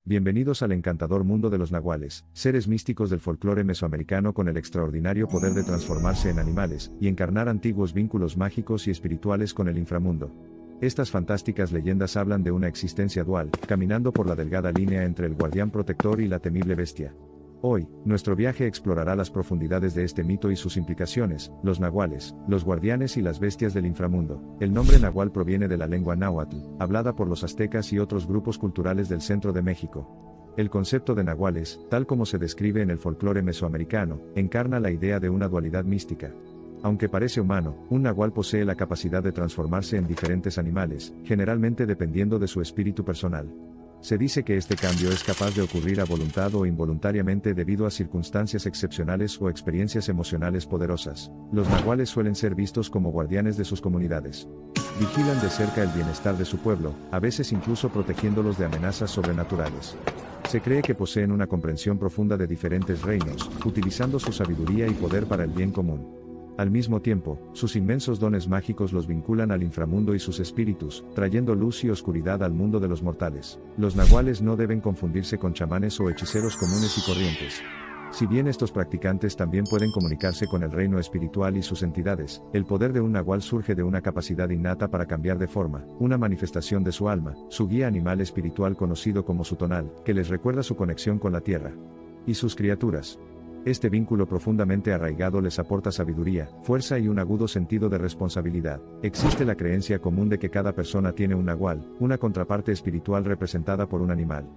Bienvenidos al encantador mundo de los nahuales, seres místicos del folclore mesoamericano con el extraordinario poder de transformarse en animales, y encarnar antiguos vínculos mágicos y espirituales con el inframundo. Estas fantásticas leyendas hablan de una existencia dual, caminando por la delgada línea entre el guardián protector y la temible bestia. Hoy, nuestro viaje explorará las profundidades de este mito y sus implicaciones, los nahuales, los guardianes y las bestias del inframundo. El nombre nahual proviene de la lengua náhuatl, hablada por los aztecas y otros grupos culturales del centro de México. El concepto de nahuales, tal como se describe en el folclore mesoamericano, encarna la idea de una dualidad mística. Aunque parece humano, un nahual posee la capacidad de transformarse en diferentes animales, generalmente dependiendo de su espíritu personal. Se dice que este cambio es capaz de ocurrir a voluntad o involuntariamente debido a circunstancias excepcionales o experiencias emocionales poderosas. Los nahuales suelen ser vistos como guardianes de sus comunidades. Vigilan de cerca el bienestar de su pueblo, a veces incluso protegiéndolos de amenazas sobrenaturales. Se cree que poseen una comprensión profunda de diferentes reinos, utilizando su sabiduría y poder para el bien común. Al mismo tiempo, sus inmensos dones mágicos los vinculan al inframundo y sus espíritus, trayendo luz y oscuridad al mundo de los mortales. Los nahuales no deben confundirse con chamanes o hechiceros comunes y corrientes. Si bien estos practicantes también pueden comunicarse con el reino espiritual y sus entidades, el poder de un nahual surge de una capacidad innata para cambiar de forma, una manifestación de su alma, su guía animal espiritual conocido como su tonal, que les recuerda su conexión con la tierra y sus criaturas. Este vínculo profundamente arraigado les aporta sabiduría, fuerza y un agudo sentido de responsabilidad. Existe la creencia común de que cada persona tiene un nahual, una contraparte espiritual representada por un animal.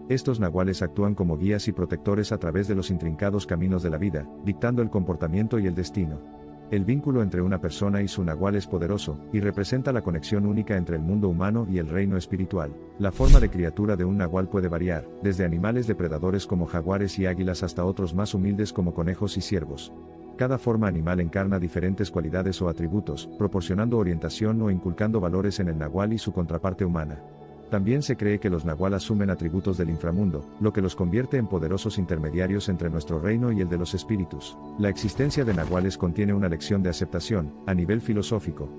Estos nahuales actúan como guías y protectores a través de los intrincados caminos de la vida, dictando el comportamiento y el destino. El vínculo entre una persona y su nahual es poderoso, y representa la conexión única entre el mundo humano y el reino espiritual. La forma de criatura de un nahual puede variar, desde animales depredadores como jaguares y águilas hasta otros más humildes como conejos y ciervos. Cada forma animal encarna diferentes cualidades o atributos, proporcionando orientación o inculcando valores en el nahual y su contraparte humana. También se cree que los nahual asumen atributos del inframundo, lo que los convierte en poderosos intermediarios entre nuestro reino y el de los espíritus. La existencia de nahuales contiene una lección de aceptación, a nivel filosófico.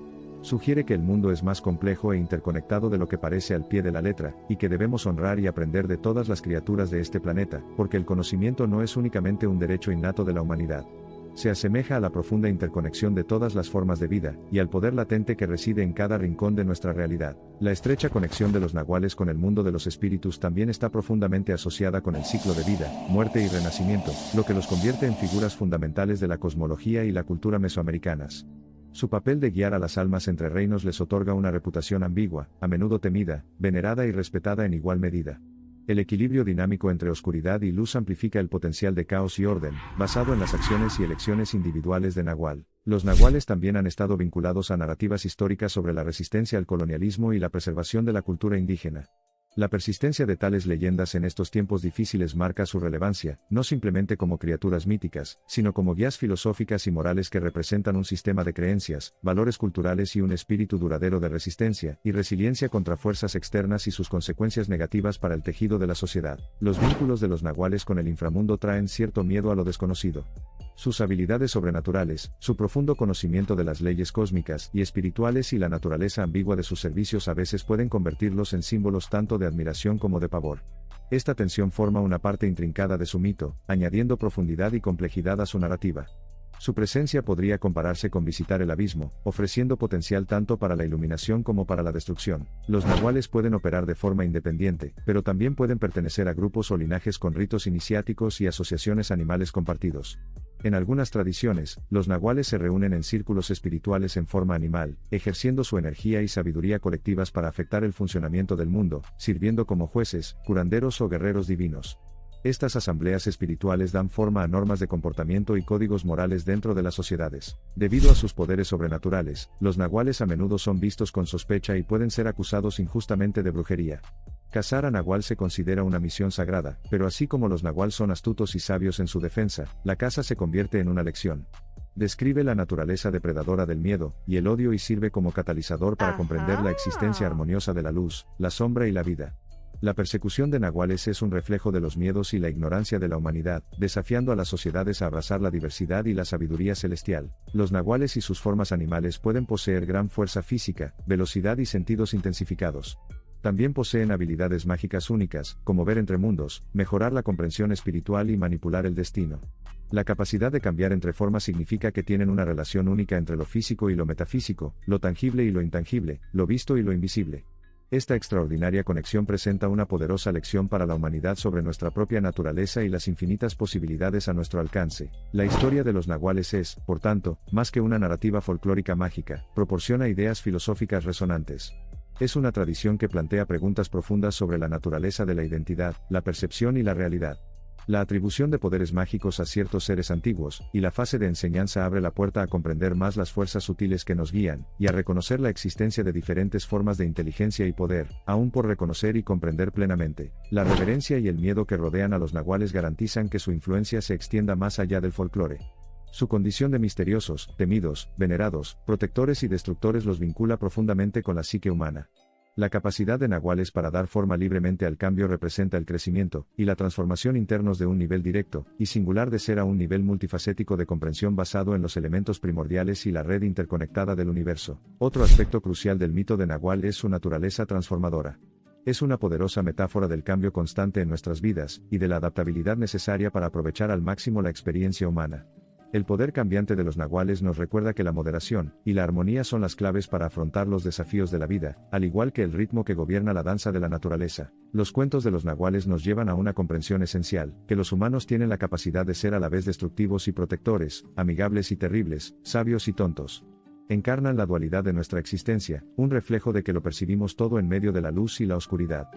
Sugiere que el mundo es más complejo e interconectado de lo que parece al pie de la letra, y que debemos honrar y aprender de todas las criaturas de este planeta, porque el conocimiento no es únicamente un derecho innato de la humanidad. Se asemeja a la profunda interconexión de todas las formas de vida, y al poder latente que reside en cada rincón de nuestra realidad. La estrecha conexión de los nahuales con el mundo de los espíritus también está profundamente asociada con el ciclo de vida, muerte y renacimiento, lo que los convierte en figuras fundamentales de la cosmología y la cultura mesoamericanas. Su papel de guiar a las almas entre reinos les otorga una reputación ambigua, a menudo temida, venerada y respetada en igual medida. El equilibrio dinámico entre oscuridad y luz amplifica el potencial de caos y orden, basado en las acciones y elecciones individuales de nahual. Los nahuales también han estado vinculados a narrativas históricas sobre la resistencia al colonialismo y la preservación de la cultura indígena. La persistencia de tales leyendas en estos tiempos difíciles marca su relevancia, no simplemente como criaturas míticas, sino como guías filosóficas y morales que representan un sistema de creencias, valores culturales y un espíritu duradero de resistencia y resiliencia contra fuerzas externas y sus consecuencias negativas para el tejido de la sociedad. Los vínculos de los nahuales con el inframundo traen cierto miedo a lo desconocido. Sus habilidades sobrenaturales, su profundo conocimiento de las leyes cósmicas y espirituales y la naturaleza ambigua de sus servicios a veces pueden convertirlos en símbolos tanto de admiración como de pavor. Esta tensión forma una parte intrincada de su mito, añadiendo profundidad y complejidad a su narrativa. Su presencia podría compararse con visitar el abismo, ofreciendo potencial tanto para la iluminación como para la destrucción. Los nahuales pueden operar de forma independiente, pero también pueden pertenecer a grupos o linajes con ritos iniciáticos y asociaciones animales compartidos. En algunas tradiciones, los nahuales se reúnen en círculos espirituales en forma animal, ejerciendo su energía y sabiduría colectivas para afectar el funcionamiento del mundo, sirviendo como jueces, curanderos o guerreros divinos. Estas asambleas espirituales dan forma a normas de comportamiento y códigos morales dentro de las sociedades. Debido a sus poderes sobrenaturales, los nahuales a menudo son vistos con sospecha y pueden ser acusados injustamente de brujería. Cazar a nahual se considera una misión sagrada, pero así como los nahual son astutos y sabios en su defensa, la caza se convierte en una lección. Describe la naturaleza depredadora del miedo y el odio y sirve como catalizador para comprender la existencia armoniosa de la luz, la sombra y la vida. La persecución de nahuales es un reflejo de los miedos y la ignorancia de la humanidad, desafiando a las sociedades a abrazar la diversidad y la sabiduría celestial. Los nahuales y sus formas animales pueden poseer gran fuerza física, velocidad y sentidos intensificados. También poseen habilidades mágicas únicas, como ver entre mundos, mejorar la comprensión espiritual y manipular el destino. La capacidad de cambiar entre formas significa que tienen una relación única entre lo físico y lo metafísico, lo tangible y lo intangible, lo visto y lo invisible. Esta extraordinaria conexión presenta una poderosa lección para la humanidad sobre nuestra propia naturaleza y las infinitas posibilidades a nuestro alcance. La historia de los nahuales es, por tanto, más que una narrativa folclórica mágica, proporciona ideas filosóficas resonantes. Es una tradición que plantea preguntas profundas sobre la naturaleza de la identidad, la percepción y la realidad. La atribución de poderes mágicos a ciertos seres antiguos, y la fase de enseñanza abre la puerta a comprender más las fuerzas sutiles que nos guían, y a reconocer la existencia de diferentes formas de inteligencia y poder, aún por reconocer y comprender plenamente. La reverencia y el miedo que rodean a los nahuales garantizan que su influencia se extienda más allá del folclore. Su condición de misteriosos, temidos, venerados, protectores y destructores los vincula profundamente con la psique humana. La capacidad de nahuales para dar forma libremente al cambio representa el crecimiento y la transformación internos de un nivel directo y singular de ser a un nivel multifacético de comprensión basado en los elementos primordiales y la red interconectada del universo. Otro aspecto crucial del mito de Nahual es su naturaleza transformadora. Es una poderosa metáfora del cambio constante en nuestras vidas y de la adaptabilidad necesaria para aprovechar al máximo la experiencia humana. El poder cambiante de los nahuales nos recuerda que la moderación y la armonía son las claves para afrontar los desafíos de la vida, al igual que el ritmo que gobierna la danza de la naturaleza. Los cuentos de los nahuales nos llevan a una comprensión esencial, que los humanos tienen la capacidad de ser a la vez destructivos y protectores, amigables y terribles, sabios y tontos. Encarnan la dualidad de nuestra existencia, un reflejo de que lo percibimos todo en medio de la luz y la oscuridad.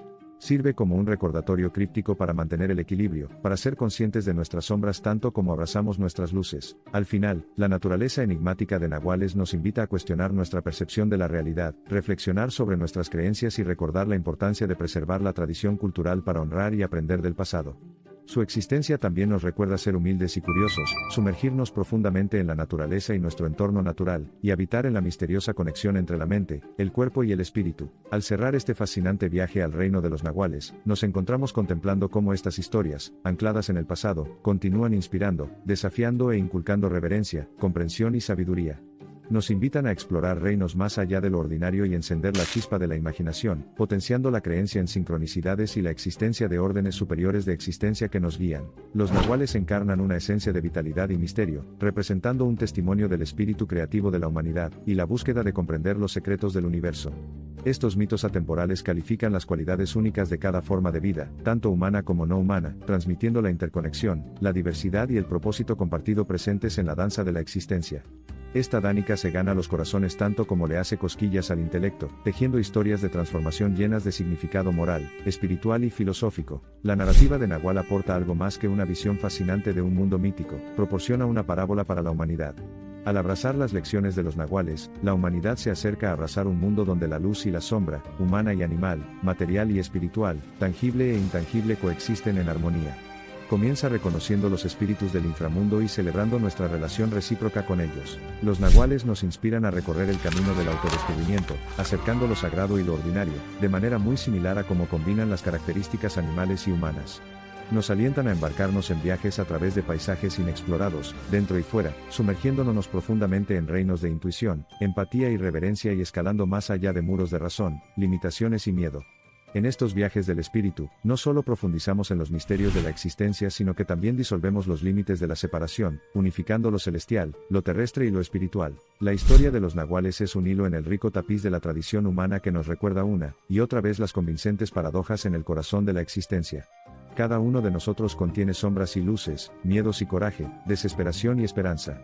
Sirve como un recordatorio críptico para mantener el equilibrio, para ser conscientes de nuestras sombras tanto como abrazamos nuestras luces. Al final, la naturaleza enigmática de nahuales nos invita a cuestionar nuestra percepción de la realidad, reflexionar sobre nuestras creencias y recordar la importancia de preservar la tradición cultural para honrar y aprender del pasado. Su existencia también nos recuerda ser humildes y curiosos, sumergirnos profundamente en la naturaleza y nuestro entorno natural, y habitar en la misteriosa conexión entre la mente, el cuerpo y el espíritu. Al cerrar este fascinante viaje al reino de los nahuales, nos encontramos contemplando cómo estas historias, ancladas en el pasado, continúan inspirando, desafiando e inculcando reverencia, comprensión y sabiduría. Nos invitan a explorar reinos más allá de lo ordinario y encender la chispa de la imaginación, potenciando la creencia en sincronicidades y la existencia de órdenes superiores de existencia que nos guían. Los nahuales encarnan una esencia de vitalidad y misterio, representando un testimonio del espíritu creativo de la humanidad, y la búsqueda de comprender los secretos del universo. Estos mitos atemporales califican las cualidades únicas de cada forma de vida, tanto humana como no humana, transmitiendo la interconexión, la diversidad y el propósito compartido presentes en la danza de la existencia. Esta dánica se gana los corazones tanto como le hace cosquillas al intelecto, tejiendo historias de transformación llenas de significado moral, espiritual y filosófico. La narrativa de Nahual aporta algo más que una visión fascinante de un mundo mítico, proporciona una parábola para la humanidad. Al abrazar las lecciones de los nahuales, la humanidad se acerca a abrazar un mundo donde la luz y la sombra, humana y animal, material y espiritual, tangible e intangible coexisten en armonía. Comienza reconociendo los espíritus del inframundo y celebrando nuestra relación recíproca con ellos. Los nahuales nos inspiran a recorrer el camino del autodescubrimiento, acercando lo sagrado y lo ordinario, de manera muy similar a cómo combinan las características animales y humanas. Nos alientan a embarcarnos en viajes a través de paisajes inexplorados, dentro y fuera, sumergiéndonos profundamente en reinos de intuición, empatía y reverencia y escalando más allá de muros de razón, limitaciones y miedo. En estos viajes del espíritu, no solo profundizamos en los misterios de la existencia sino que también disolvemos los límites de la separación, unificando lo celestial, lo terrestre y lo espiritual. La historia de los nahuales es un hilo en el rico tapiz de la tradición humana que nos recuerda una y otra vez las convincentes paradojas en el corazón de la existencia. Cada uno de nosotros contiene sombras y luces, miedos y coraje, desesperación y esperanza.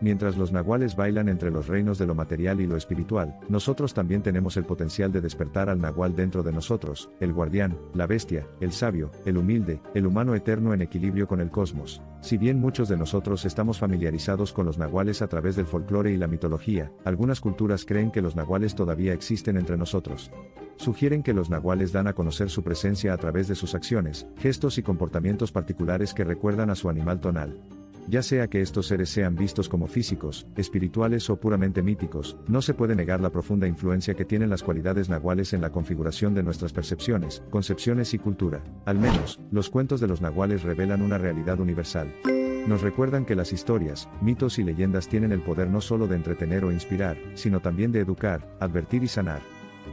Mientras los nahuales bailan entre los reinos de lo material y lo espiritual, nosotros también tenemos el potencial de despertar al nahual dentro de nosotros, el guardián, la bestia, el sabio, el humilde, el humano eterno en equilibrio con el cosmos. Si bien muchos de nosotros estamos familiarizados con los nahuales a través del folclore y la mitología, algunas culturas creen que los nahuales todavía existen entre nosotros. Sugieren que los nahuales dan a conocer su presencia a través de sus acciones, gestos y comportamientos particulares que recuerdan a su animal tonal. Ya sea que estos seres sean vistos como físicos, espirituales o puramente míticos, no se puede negar la profunda influencia que tienen las cualidades nahuales en la configuración de nuestras percepciones, concepciones y cultura. Al menos, los cuentos de los nahuales revelan una realidad universal. Nos recuerdan que las historias, mitos y leyendas tienen el poder no solo de entretener o inspirar, sino también de educar, advertir y sanar.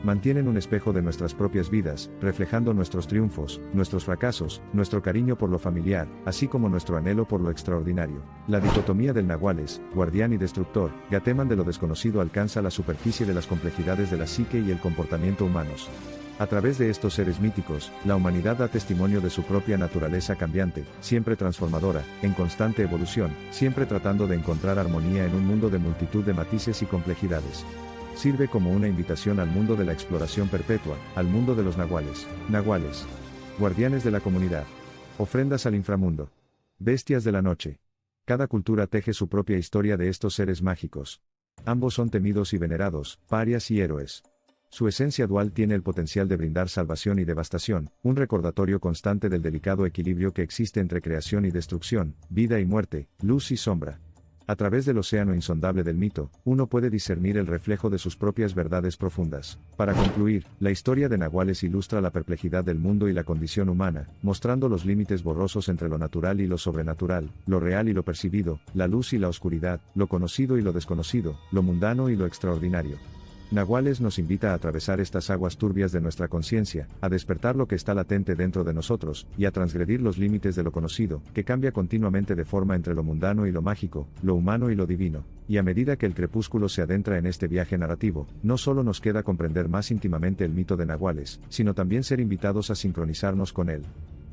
Mantienen un espejo de nuestras propias vidas, reflejando nuestros triunfos, nuestros fracasos, nuestro cariño por lo familiar, así como nuestro anhelo por lo extraordinario. La dicotomía del nahuales, guardián y destructor, Gateman de lo desconocido alcanza la superficie de las complejidades de la psique y el comportamiento humanos. A través de estos seres míticos, la humanidad da testimonio de su propia naturaleza cambiante, siempre transformadora, en constante evolución, siempre tratando de encontrar armonía en un mundo de multitud de matices y complejidades. Sirve como una invitación al mundo de la exploración perpetua, al mundo de los nahuales. Nahuales. Guardianes de la comunidad. Ofrendas al inframundo. Bestias de la noche. Cada cultura teje su propia historia de estos seres mágicos. Ambos son temidos y venerados, parias y héroes. Su esencia dual tiene el potencial de brindar salvación y devastación, un recordatorio constante del delicado equilibrio que existe entre creación y destrucción, vida y muerte, luz y sombra. A través del océano insondable del mito, uno puede discernir el reflejo de sus propias verdades profundas. Para concluir, la historia de Nahuales ilustra la perplejidad del mundo y la condición humana, mostrando los límites borrosos entre lo natural y lo sobrenatural, lo real y lo percibido, la luz y la oscuridad, lo conocido y lo desconocido, lo mundano y lo extraordinario. Nahuales nos invita a atravesar estas aguas turbias de nuestra conciencia, a despertar lo que está latente dentro de nosotros, y a transgredir los límites de lo conocido, que cambia continuamente de forma entre lo mundano y lo mágico, lo humano y lo divino. Y a medida que el crepúsculo se adentra en este viaje narrativo, no solo nos queda comprender más íntimamente el mito de Nahuales, sino también ser invitados a sincronizarnos con él.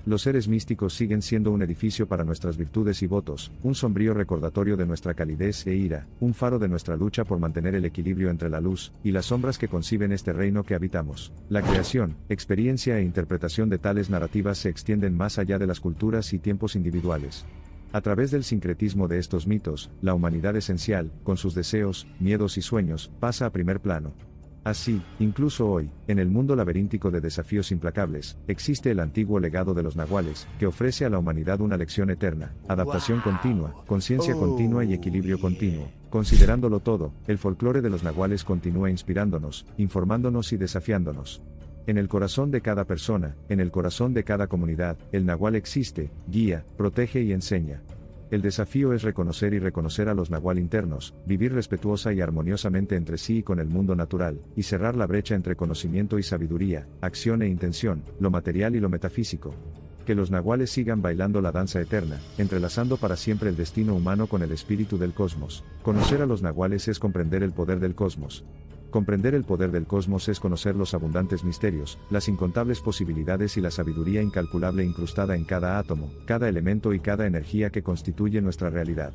Los seres místicos siguen siendo un edificio para nuestras virtudes y votos, un sombrío recordatorio de nuestra calidez e ira, un faro de nuestra lucha por mantener el equilibrio entre la luz y las sombras que conciben este reino que habitamos. La creación, experiencia e interpretación de tales narrativas se extienden más allá de las culturas y tiempos individuales. A través del sincretismo de estos mitos, la humanidad esencial, con sus deseos, miedos y sueños, pasa a primer plano. Así, incluso hoy, en el mundo laberíntico de desafíos implacables, existe el antiguo legado de los nahuales, que ofrece a la humanidad una lección eterna, adaptación continua, conciencia continua y equilibrio continuo. Considerándolo todo, el folclore de los nahuales continúa inspirándonos, informándonos y desafiándonos. En el corazón de cada persona, en el corazón de cada comunidad, el nahual existe, guía, protege y enseña. El desafío es reconocer y reconocer a los nahual internos, vivir respetuosa y armoniosamente entre sí y con el mundo natural, y cerrar la brecha entre conocimiento y sabiduría, acción e intención, lo material y lo metafísico. Que los nahuales sigan bailando la danza eterna, entrelazando para siempre el destino humano con el espíritu del cosmos. Conocer a los nahuales es comprender el poder del cosmos. Comprender el poder del cosmos es conocer los abundantes misterios, las incontables posibilidades y la sabiduría incalculable incrustada en cada átomo, cada elemento y cada energía que constituye nuestra realidad.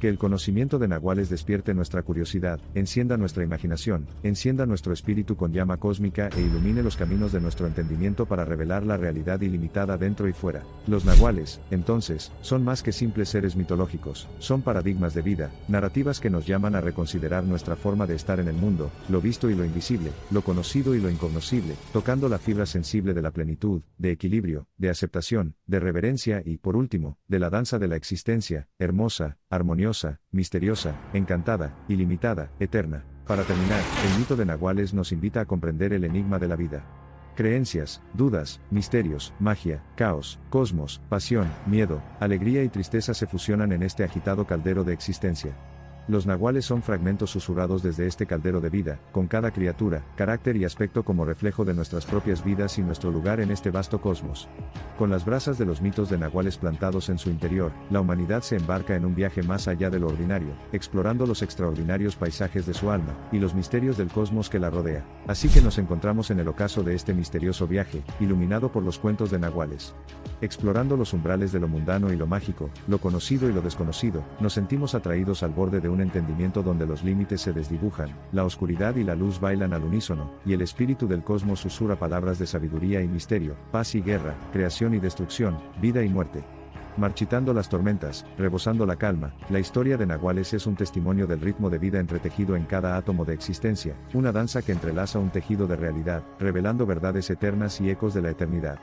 Que el conocimiento de nahuales despierte nuestra curiosidad, encienda nuestra imaginación, encienda nuestro espíritu con llama cósmica e ilumine los caminos de nuestro entendimiento para revelar la realidad ilimitada dentro y fuera. Los nahuales, entonces, son más que simples seres mitológicos, son paradigmas de vida, narrativas que nos llaman a reconsiderar nuestra forma de estar en el mundo, lo visto y lo invisible, lo conocido y lo incognoscible, tocando la fibra sensible de la plenitud, de equilibrio, de aceptación, de reverencia y, por último, de la danza de la existencia, hermosa, armoniosa, misteriosa, encantada, ilimitada, eterna. Para terminar, el mito de Nahuales nos invita a comprender el enigma de la vida. Creencias, dudas, misterios, magia, caos, cosmos, pasión, miedo, alegría y tristeza se fusionan en este agitado caldero de existencia. Los nahuales son fragmentos susurrados desde este caldero de vida, con cada criatura, carácter y aspecto como reflejo de nuestras propias vidas y nuestro lugar en este vasto cosmos. Con las brasas de los mitos de nahuales plantados en su interior, la humanidad se embarca en un viaje más allá de lo ordinario, explorando los extraordinarios paisajes de su alma, y los misterios del cosmos que la rodea. Así que nos encontramos en el ocaso de este misterioso viaje, iluminado por los cuentos de nahuales. Explorando los umbrales de lo mundano y lo mágico, lo conocido y lo desconocido, nos sentimos atraídos al borde de un entendimiento donde los límites se desdibujan, la oscuridad y la luz bailan al unísono, y el espíritu del cosmos susurra palabras de sabiduría y misterio, paz y guerra, creación y destrucción, vida y muerte. Marchitando las tormentas, rebosando la calma, la historia de Nahuales es un testimonio del ritmo de vida entretejido en cada átomo de existencia, una danza que entrelaza un tejido de realidad, revelando verdades eternas y ecos de la eternidad.